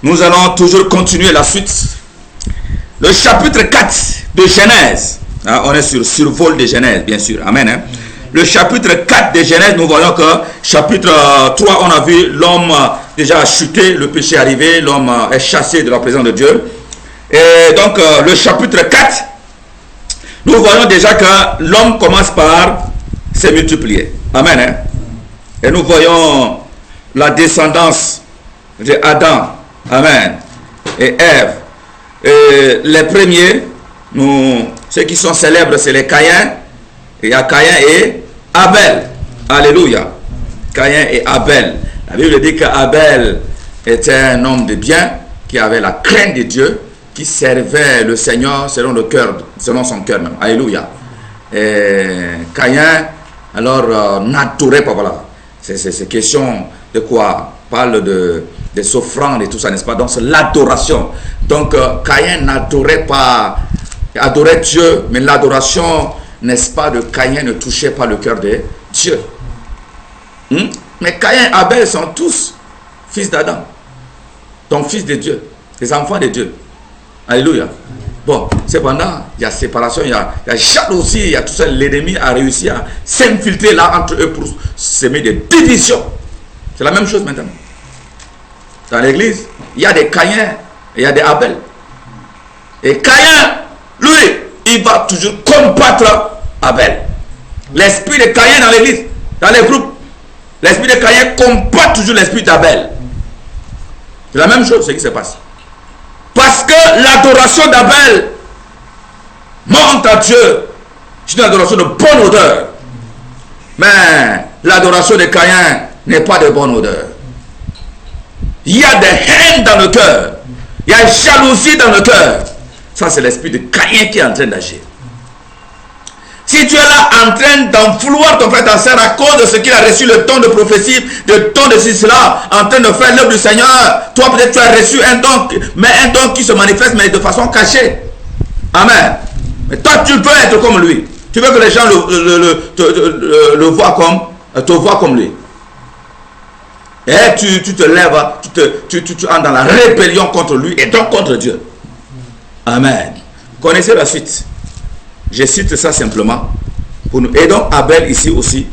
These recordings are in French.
Nous allons toujours continuer la suite. Le chapitre 4 de Genèse. On est sur survol de Genèse, bien sûr. Amen. Le chapitre 4 de Genèse, nous voyons que chapitre 3, on a vu l'homme déjà a chuté, le péché est arrivé, l'homme est chassé de la présence de Dieu. Et donc, le chapitre 4, nous voyons déjà que l'homme commence par se multiplier. Amen. Et nous voyons la descendance de Adam. Amen. Et Ève. Et les premiers, ceux qui sont célèbres, c'est les Caïn. Il y a Caïn et Abel. Alléluia. Caïn et Abel. La Bible dit qu'Abel était un homme de bien, qui avait la crainte de Dieu, qui servait le Seigneur selon le cœur, selon son cœur même. Alléluia. Et Caïn, alors, n'adorait pas, voilà. C'est question de quoi? Parle des offrandes et tout ça, n'est-ce pas? Donc, c'est l'adoration. Donc, Caïn n'adorait pas, adorait Dieu, mais l'adoration, n'est-ce pas, de Caïn ne touchait pas le cœur de Dieu. Mais Caïn et Abel sont tous fils d'Adam, donc fils de Dieu, les enfants de Dieu. Alléluia. Bon, cependant, il y a séparation, il y a jalousie, il y a tout ça. L'ennemi a réussi à s'infiltrer là entre eux pour semer des divisions. C'est la même chose maintenant. Dans l'église, il y a des Caïns et il y a des Abel. Et Caïn, lui, il va toujours combattre Abel. L'esprit de Caïn dans l'église, dans les groupes, l'esprit de Caïn combat toujours l'esprit d'Abel. C'est la même chose, ce qui se passe. Parce que l'adoration d'Abel monte à Dieu. C'est une adoration de bonne odeur. Mais l'adoration de Caïn n'est pas de bonne odeur. Il y a des haines dans le cœur. Il y a une jalousie dans le cœur. Ça, c'est l'esprit de Caïn qui est en train d'agir. Si tu es là en train d'enflouir ton frère, ta soeur à cause de ce qu'il a reçu le don de prophétie, le don de cela, en train de faire l'œuvre du Seigneur, toi peut-être tu as reçu un don, mais un don qui se manifeste, mais de façon cachée. Amen. Mais toi tu veux être comme lui. Tu veux que les gens le voient te voient comme lui. Et tu te lèves, tu entres dans la rébellion contre lui et donc contre Dieu. Amen. Connaissez la suite. Je cite ça simplement pour nous. Et donc Abel ici aussi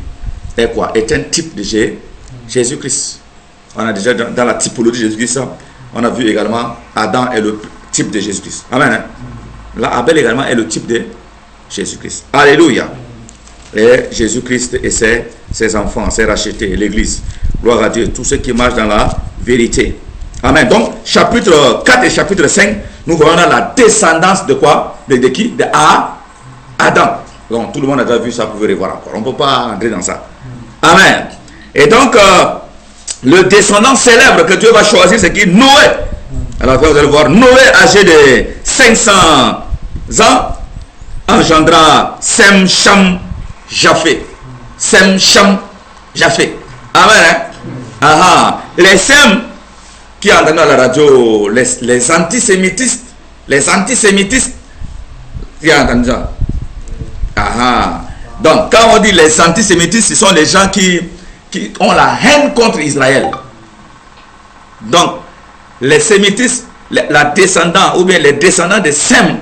est quoi? Est un type de Jésus-Christ. On a déjà dans la typologie de Jésus-Christ, on a vu également Adam est le type de Jésus-Christ. Amen. Là, Abel également est le type de Jésus-Christ. Alléluia. Et Jésus-Christ et ses enfants, ses rachetés, l'église. Gloire à Dieu. Tous ceux qui marchent dans la vérité. Amen. Donc, chapitre 4 et chapitre 5, nous voyons là la descendance de quoi? De qui? De Adam. Donc, tout le monde a déjà vu ça, vous pouvez revoir encore. On ne peut pas entrer dans ça. Amen. Et donc, le descendant célèbre que Dieu va choisir, c'est qui? Noé. Alors, vous allez voir, Noé, âgé de 500 ans, engendra Sem, Cham, Japheth. Sem, Cham, Japheth. Amen. Hein? Les Sem, qui entendent à la radio, les antisémitistes, qui entendent ça. Donc, quand on dit les antisémitistes, ce sont les gens qui ont la haine contre Israël. Donc, les sémitistes, la descendant, ou bien les descendants de Sem,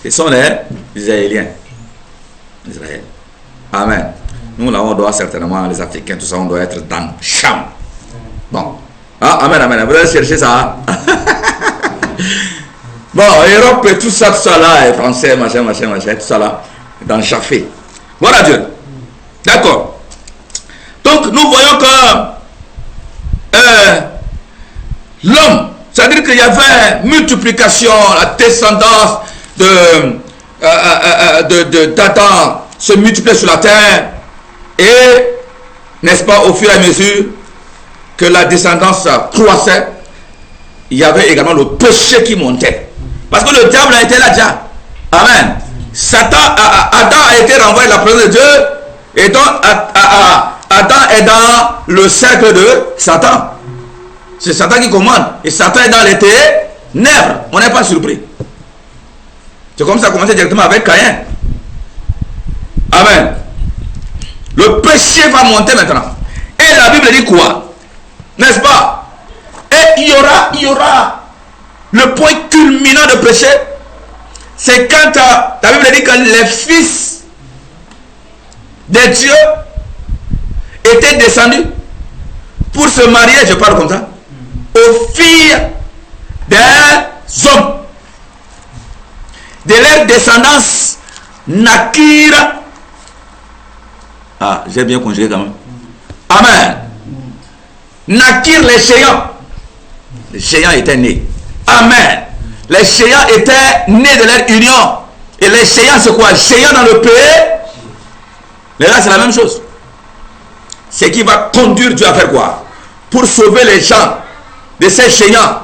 ce sont les Israéliens. Israël. Amen. Nous, là, on doit certainement, les Africains, tout ça, on doit être dans Cham. Bon. Amen, amen. Vous allez chercher ça. Bon, Europe et tout ça là, et français, machin, tout ça là. Dans Japheth. Voilà Dieu. D'accord. Donc nous voyons que l'homme, c'est-à-dire qu'il y avait multiplication, la descendance d'Adam se multipliait sur la terre et, n'est-ce pas, au fur et à mesure que la descendance croissait, il y avait également le péché qui montait. Parce que le diable a été là déjà. Amen. Adam a été renvoyé à la présence de Dieu et donc Adam est dans le cercle de Satan. C'est Satan qui commande et Satan est dans les ténèbres. On n'est pas surpris. C'est comme ça a commencé directement avec Caïn. Amen. Le péché va monter maintenant. Et la Bible dit quoi? N'est-ce pas? Et Et il y aura le point culminant de péché. C'est quand la Bible dit que les fils de Dieu étaient descendus pour se marier, je parle comme ça, aux filles des hommes. De leur descendance naquirent. Ah, j'ai bien conjugué quand même. Amen. Naquirent les géants. Les géants étaient nés. Amen. Les géants étaient nés de leur union. Et les géants, c'est quoi? Géants dans le pays. Mais là, c'est la même chose. C'est qui va conduire Dieu à faire quoi? Pour sauver les gens de ces géants,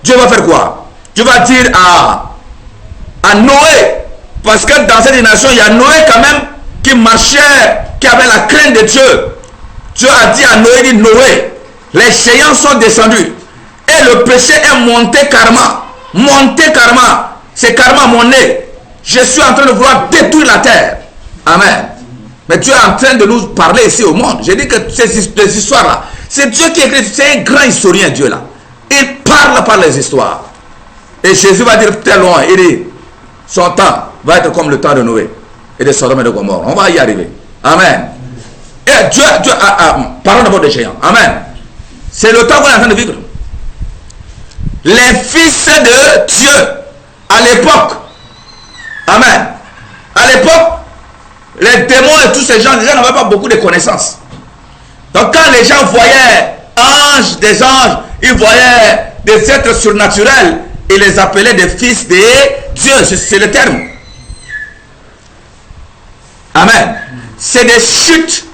Dieu va faire quoi? Dieu va dire à Noé, parce que dans cette nation, il y a Noé quand même qui marchait, qui avait la crainte de Dieu. Dieu a dit à Noé, dit Noé, les géants sont descendus et le péché est monté carrément. Monté carrément. C'est carrément mon nez. Je suis en train de vouloir détruire la terre. Amen. Mais Dieu est en train de nous parler ici au monde. J'ai dit que ces histoires-là, c'est Dieu qui écrit, c'est un grand historien, Dieu là. Il parle par les histoires. Et Jésus va dire très loin, il dit, son temps va être comme le temps de Noé et de Sodome et de Gomorrhe. On va y arriver. Amen. Et Dieu parlons d'abord des géants. Amen. C'est le temps qu'on est en train de vivre. Les fils de Dieu, à l'époque, amen, à l'époque, les démons et tous ces gens, les gens n'avaient pas beaucoup de connaissances. Donc quand les gens voyaient des anges, ils voyaient des êtres surnaturels, ils les appelaient des fils de Dieu, c'est le terme. Amen. C'est des chutes,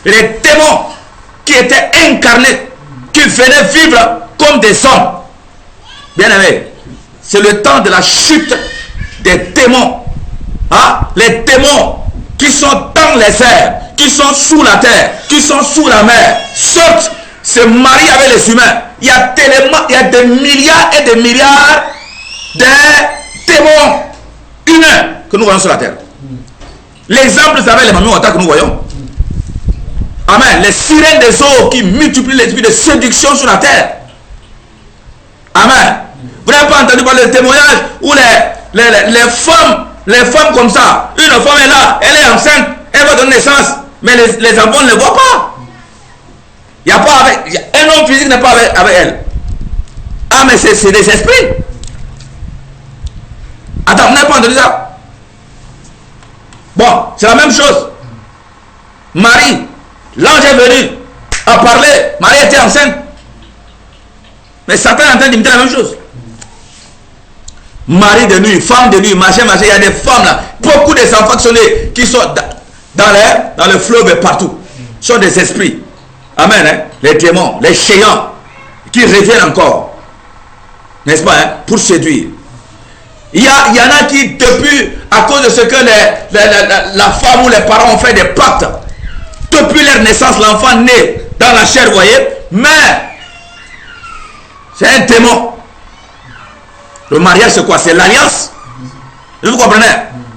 les démons qui étaient incarnés, qui venaient vivre comme des hommes. Bien aimé, c'est le temps de la chute des démons. Hein? Les démons qui sont dans les airs, qui sont sous la terre, qui sont sous la mer, sortent, se marient avec les humains. Il y a tellement, il y a des milliards et des milliards de démons humains que nous voyons sur la terre. L'exemple, c'est avec les mamies que nous voyons. Amen. Les sirènes des eaux qui multiplient les esprits de séduction sur la terre. Amen. Vous n'avez pas entendu parler de témoignages où les femmes comme ça, une femme est là, elle est enceinte, elle va donner naissance, mais les enfants ne le voient pas. Il y a pas avec, un homme physique n'est pas avec elle. Ah, mais c'est des esprits. Attends, vous n'avez pas entendu ça? Bon, c'est la même chose. Marie, l'ange est venu à parler, Marie était enceinte. Mais Satan est en train d'imiter la même chose. Mari de nuit, femme de nuit, machin, il y a des femmes là. Beaucoup des enfants qui sont dans le fleuve et partout. Ce sont des esprits. Amen. Hein? Les démons, les géants qui reviennent encore. N'est-ce pas? Hein? Pour séduire. Il y en a qui, depuis, à cause de ce que la femme ou les parents ont fait des pactes, depuis leur naissance, l'enfant naît dans la chair, vous voyez, mais c'est un démon. Le mariage, c'est quoi? C'est l'alliance. Vous comprenez?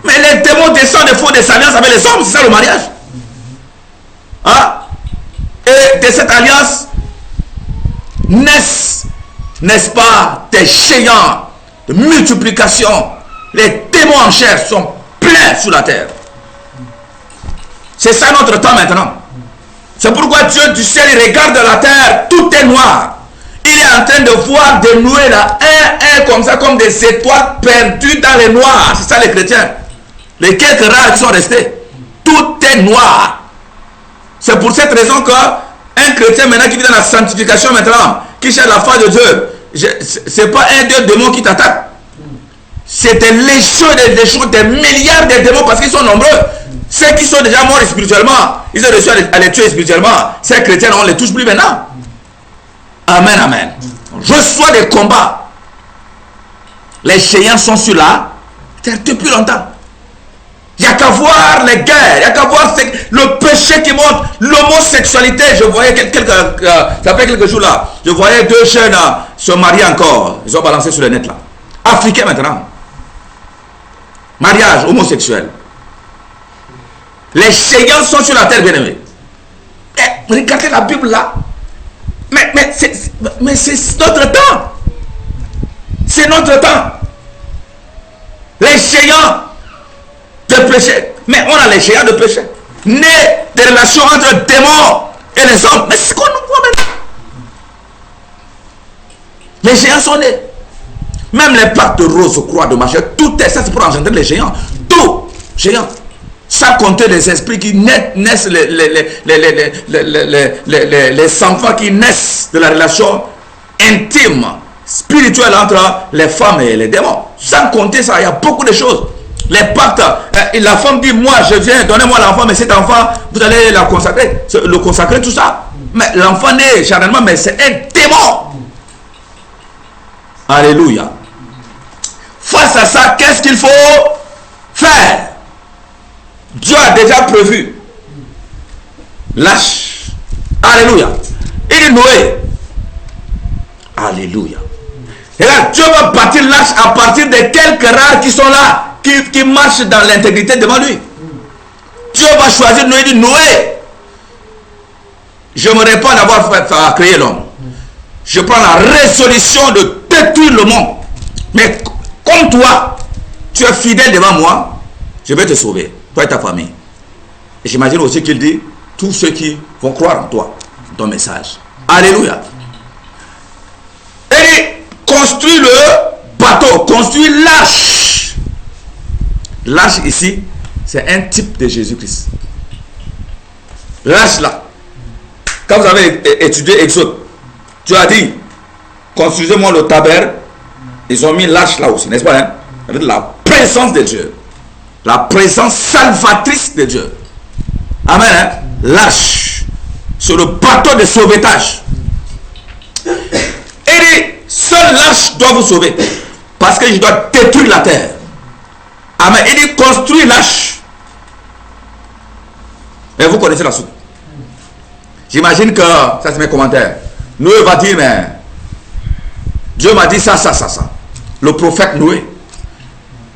Mais les démons descendent et font des alliances avec les hommes. C'est ça le mariage. Hein? Et de cette alliance naissent, n'est-ce pas, des géants de multiplication. Les démons en chair sont pleins sur la terre. C'est ça notre temps maintenant. C'est pourquoi Dieu du ciel, il regarde la terre, tout est noir. Il est en train de voir des nuées là, un comme ça, comme des étoiles perdues dans les noirs. C'est ça les chrétiens. Les quelques rares qui sont restés. Tout est noir. C'est pour cette raison qu'un chrétien maintenant qui vit dans la sanctification maintenant, qui cherche la foi de Dieu, c'est pas un dieu démon qui t'attaque. C'est des légions, des milliards de démons parce qu'ils sont nombreux. Ceux qui sont déjà morts spirituellement, ils ont réussi à les tuer spirituellement. Ces chrétiens, on ne les touche plus maintenant. Amen, amen. Je reçois des combats. Les géants sont sur la terre depuis longtemps. Il n'y a qu'à voir les guerres, il n'y a qu'à voir le péché qui monte, l'homosexualité. Je voyais ça fait quelques jours là, je voyais deux jeunes se marier encore. Ils ont balancé sur le net là. Africains maintenant. Mariage homosexuel. Les géants sont sur la terre, bien aimés. Regardez la Bible là. Mais c'est notre temps. C'est notre temps. Les géants de péché. Mais on a les géants de péché. Nés des relations entre démons et les hommes. Mais c'est ce qu'on nous voit maintenant. Les géants sont nés. Même les pactes de rose, croix de machin, tout est ça, c'est pour engendrer les géants. Tout, géants. Sans compter les esprits qui naissent, les enfants qui naissent de la relation intime, spirituelle entre les femmes et les démons. Sans compter ça, il y a beaucoup de choses. Les pactes, la femme dit, moi je viens, donnez-moi l'enfant, mais cet enfant, vous allez le consacrer, tout ça. Mais l'enfant naît charnellement, mais c'est un démon. Alléluia. Face à ça, qu'est-ce qu'il faut faire? Dieu a déjà prévu. Lâche. Alléluia. Il dit Noé. Alléluia. Et là, Dieu va bâtir l'arche à partir de quelques rares qui sont là, qui marchent dans l'intégrité devant lui. Dieu va choisir Noé. Il dit Noé, je me répands d'avoir créé l'homme. Je prends la résolution de détruire le monde. Mais comme toi, tu es fidèle devant moi, je vais te sauver, toi et ta famille. Et j'imagine aussi qu'il dit, tous ceux qui vont croire en toi, ton message. Alléluia. Et construis le bateau, construis l'arche. L'arche ici, c'est un type de Jésus-Christ. L'arche là, quand vous avez étudié Exode, tu as dit, construisez-moi le tabernacle. Ils ont mis l'arche là aussi, n'est-ce pas? Hein? Avec la présence de Dieu. La présence salvatrice de Dieu. Amen. Hein? L'arche. Sur le bateau de sauvetage. Et dit, seule l'arche doit vous sauver. Parce que je dois détruire la terre. Amen. Il dit, construis l'arche. Et vous connaissez la suite. J'imagine que, ça c'est mes commentaires, Noé va dire, mais Dieu m'a dit ça. Le prophète Noé.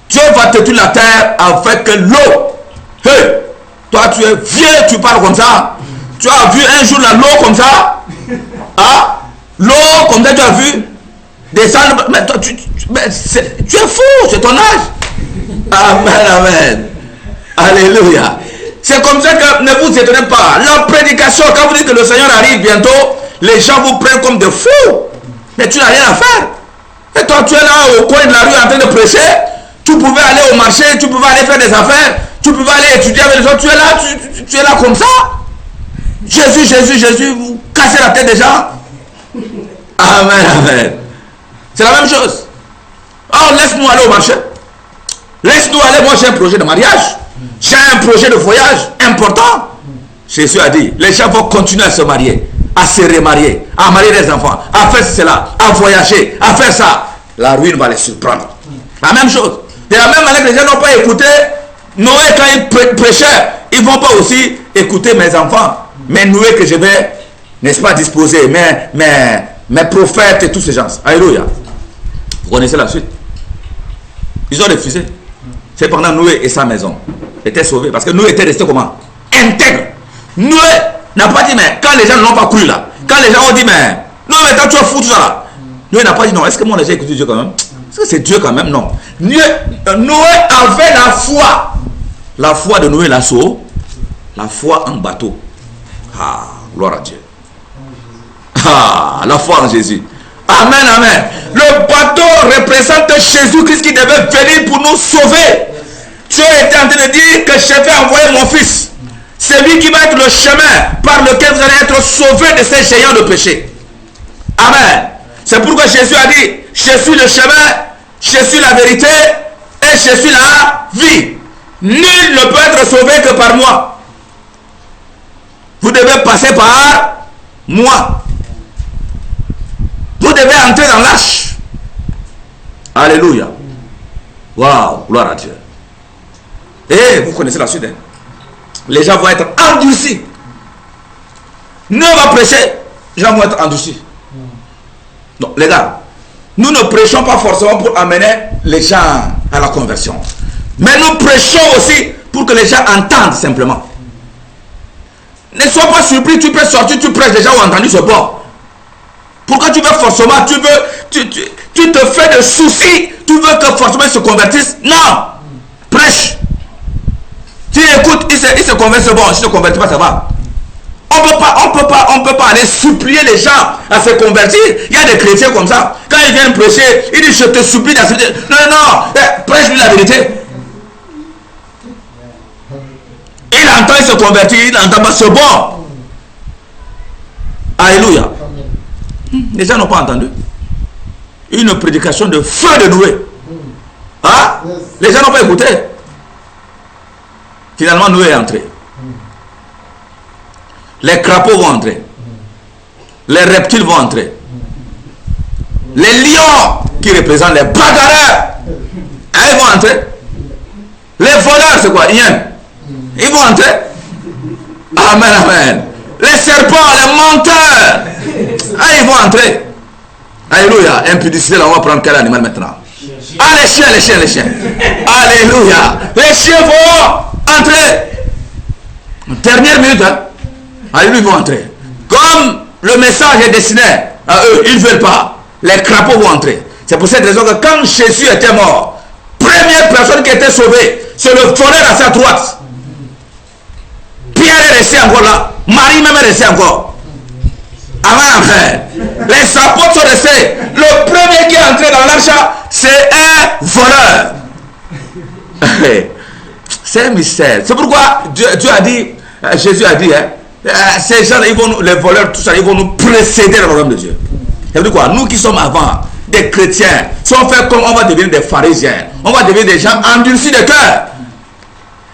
Dieu va détruire la terre avec l'eau. Hey, toi tu es vieux, tu parles comme ça. Tu as vu un jour l'eau comme ça? Ah, l'eau comme ça, tu as vu descendre. Mais toi, tu es fou, c'est ton âge. Amen, amen. Alléluia. C'est comme ça que ne vous étonnez pas. La prédication, quand vous dites que le Seigneur arrive bientôt, les gens vous prennent comme des fous. Mais tu n'as rien à faire. Et toi, tu es là au coin de la rue en train de prêcher. Tu pouvais aller au marché, tu pouvais aller faire des affaires, tu pouvais aller étudier avec les autres. Tu es là, tu es là comme ça. Jésus, vous cassez la tête des gens. Amen, amen. C'est la même chose. Oh, laisse-nous aller au marché. Laisse-nous aller. Moi, j'ai un projet de mariage. J'ai un projet de voyage important. Jésus a dit, les gens vont continuer à se marier, à se remarier, à marier des enfants, à faire cela, à voyager, à faire ça. La ruine va les surprendre. La même chose. De la même manière que les gens n'ont pas écouté Noé quand il prêchait, ils ne vont pas aussi écouter mes enfants. Mais Noé que je vais, n'est-ce pas, disposer, mes prophètes et tous ces gens. Alléluia. Vous connaissez la suite. Ils ont refusé. Cependant, Noé et sa maison étaient sauvés. Parce que Noé était resté comment? Intègre. Noé n'a pas dit, mais quand les gens ne l'ont pas cru là, quand les gens ont dit, mais non, mais quand tu as fou tout ça là, Noé n'a pas dit, non, est-ce que moi j'ai écouté Dieu quand même? Est-ce que c'est Dieu quand même? Non. Noé avait la foi. La foi de Noé, la sauve. La foi en bateau. Ah, gloire à Dieu. Ah, la foi en Jésus. Amen, amen. Le bateau représente Jésus-Christ qui devait venir pour nous sauver. Dieu était en train de dire que je vais envoyer mon fils. C'est lui qui va être le chemin par lequel vous allez être sauvés de ces géants de péché. Amen. C'est pourquoi Jésus a dit, je suis le chemin, je suis la vérité et je suis la vie. Nul ne peut être sauvé que par moi. Vous devez passer par moi. Vous devez entrer dans l'arche. Alléluia. Waouh, gloire à Dieu. Et vous connaissez la suite. Hein? Les gens vont être endurcis. Ne va prêcher, les gens vont être endurcis. Donc, les gars, nous ne prêchons pas forcément pour amener les gens à la conversion. Mais nous prêchons aussi pour que les gens entendent simplement. Ne sois pas surpris, tu peux sortir, tu prêches, les gens ont entendu ce bon. Pourquoi tu veux forcément, tu te fais de soucis, tu veux que forcément ils se convertissent? Non. Prêche. Tu écoutes, il se convertit, bon, si ne se convertit pas, ça va. On peut pas aller supplier les gens à se convertir. Il y a des chrétiens comme ça. Quand ils viennent prêcher, ils disent je te supplie d'accepter. Non, prêche-lui la vérité. Il entend, il se convertit, il n'entend pas, c'est bon. Alléluia. Les gens n'ont pas entendu. Une prédication de feu de Noé. Hein? Les gens n'ont pas écouté. Finalement, Noé est entré. Les crapauds vont entrer. Les reptiles vont entrer. Les lions qui représentent les bagarreurs, ils vont entrer. Les voleurs, c'est quoi? Ils vont entrer. Amen, amen. Les serpents, les menteurs, ils vont entrer. Alléluia. Impudicité, là, on va prendre quel animal maintenant? Les chiens. Alléluia. Les chiens vont entrer. Dernière minute, hein. Alléluia, ils vont entrer. Comme le message est destiné à eux, ils ne veulent pas. Les crapauds vont entrer. C'est pour cette raison que quand Jésus était mort, première personne qui était sauvée, c'est le voleur à sa droite. Pierre est resté encore là. Marie même est restée encore. Amen. Les apôtres sont restés. Le premier qui est entré dans l'arche, c'est un voleur. C'est un mystère. C'est pourquoi Dieu a dit, Jésus a dit, ces gens, les voleurs, tout ça, ils vont nous précéder dans le royaume de Dieu. Ça veut dire quoi? Nous qui sommes avant, des chrétiens, si on fait comme on va devenir des pharisiens, on va devenir des gens endurcis de cœur.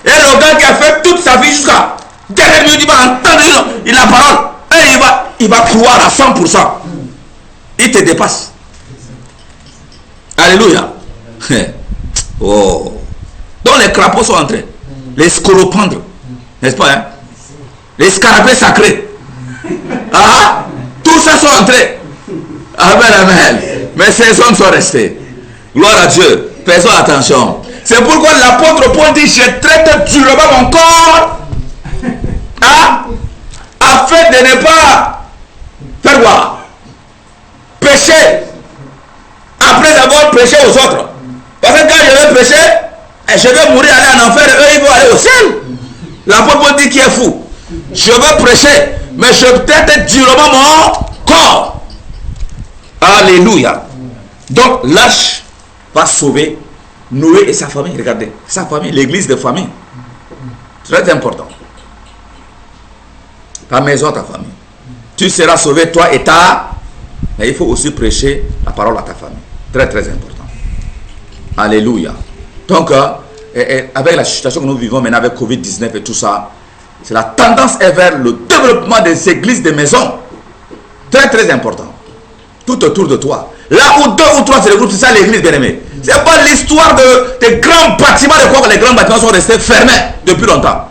Et le gars qui a fait toute sa vie jusqu'à derrière lui, il va entendre la parole. Et il va croire à 100%. Il te dépasse. Alléluia. Oh. Donc les crapauds sont entrés. Les scolopendres. N'est-ce pas, hein? Les scarabées sacrés. Tout ça sont entrés. Amen, amen. Mais ces hommes sont restés. Gloire à Dieu. Faisons attention. C'est pourquoi l'apôtre Paul dit, je traite durement mon corps. Afin de ne pas faire quoi? Pécher. Après avoir prêché aux autres. Parce que quand je vais prêcher, je vais mourir, aller en enfer, et eux ils vont aller au ciel. L'apôtre Paul dit qu'il est fou. Je veux prêcher, mais je traite durement mon corps. Alléluia. Donc l'arche va sauver Noé et sa famille. Regardez, sa famille, l'église de famille. Très important. Ta maison, ta famille. Tu seras sauvé, toi et ta. Mais il faut aussi prêcher la parole à ta famille. Très très important. Alléluia. Donc, avec la situation que nous vivons maintenant avec Covid-19 et tout ça, c'est la tendance est vers le développement des églises, des maisons. Très très important. Tout autour de toi. Là où 2 ou 3 se regroupent, c'est ça l'église, bien aimé. C'est pas l'histoire des grands bâtiments, de quoi les grands bâtiments sont restés fermés depuis longtemps.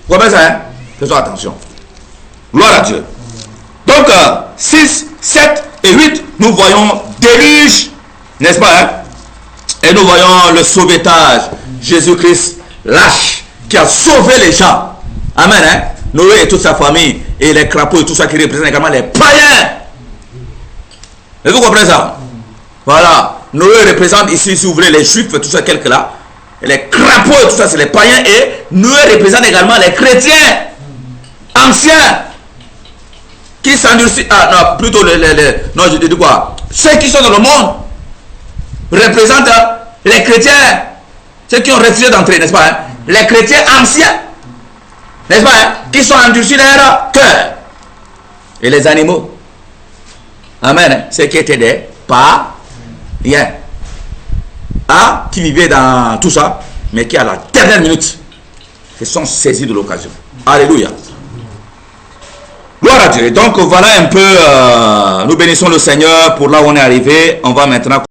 Vous comprenez ça, hein? Faisons attention. Gloire à Dieu. Donc, 6, 7 et 8, nous voyons déluge, n'est-ce pas, hein? Et nous voyons le sauvetage. Jésus-Christ lâche, qui a sauvé les gens. Amen, hein? Noé et toute sa famille, et les crapauds et tout ça qui représentent également les païens. Et vous comprenez ça? Voilà. Noé représente ici, si vous voulez, les juifs et tout ça, quelques là. Et les crapauds et tout ça, c'est les païens. Et Noé représente également les chrétiens anciens qui s'endurcissent. Non, plutôt non, je dis quoi? Ceux qui sont dans le monde représentent les chrétiens, ceux qui ont refusé d'entrer, n'est-ce pas, hein? Les chrétiens anciens, n'est-ce pas, hein? Qui sont endurcis leur cœur. Et les animaux. Amen, hein? Ceux qui étaient des païens. Qui vivaient dans tout ça, mais qui à la dernière minute se sont saisis de l'occasion. Alléluia. Gloire à Dieu. Donc voilà un peu, nous bénissons le Seigneur pour là où on est arrivé. On va maintenant